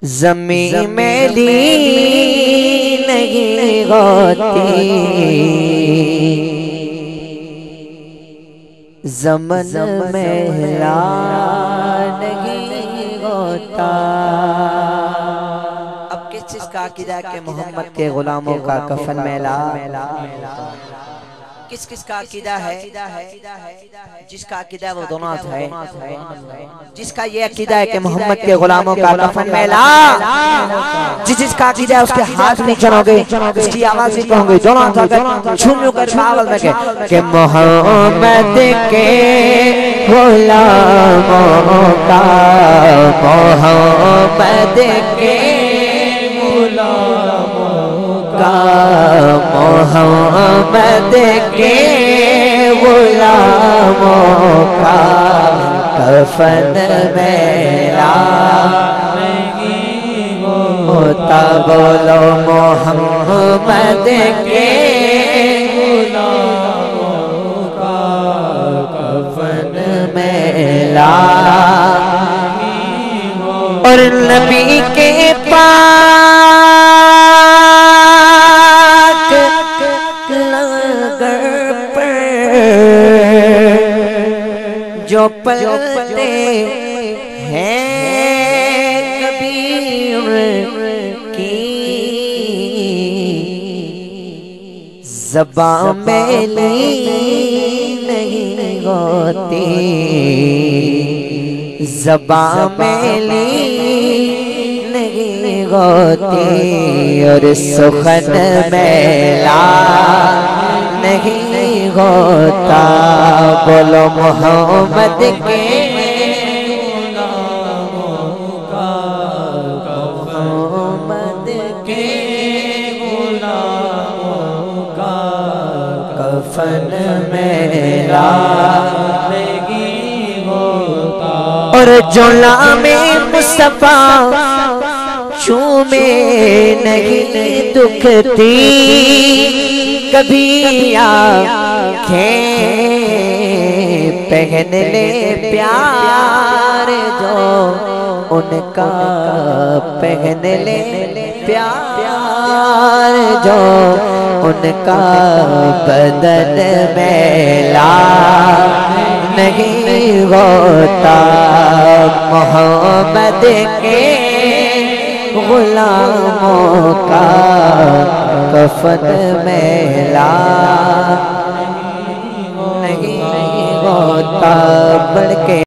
ज़मीं मेली नहीं होती, ज़मन मेला नहीं होता। अब किस चीज का अकीदा के मोहम्मद के गुलामों का कफन मेला? किस किस का अकीदा है? जिसका अकीदा वो दोनों है। जिसका ये अकीदा है कि मोहम्मद के गुलामों का कफन मेला, जिसका अकीदा है उसके हाथ नहीं चढ़ोगे, उसकी आवाज नहीं कहोगे, दोनों छू कर पावल में के मोहम्मद के गुलामों का, मोहम्मद के मोहम्मद के गुलामों का कफन मेला होता। बोलो मोहम्मद के गुलामों का कफन मेला। और नबी के जो पलते हैं कबीर की ज़बान मेली नहीं होती, ज़बान मेली नहीं होती। और सुखन मेला नहीं होता। बोलो मोहम्मद के गुलामों का, मोहम्मद के गुलामों का कफन मेला नहीं होता। और जोला में मुस्तफा चूमे नहीं दुखती, कभी आँखें पहन ले प्यार जो उनका, पहन ले प्यार जो उनका। बदन मेला नहीं होता। मोहम्मद के गुलामों का कफन मेला नहीं होता। बढ़ के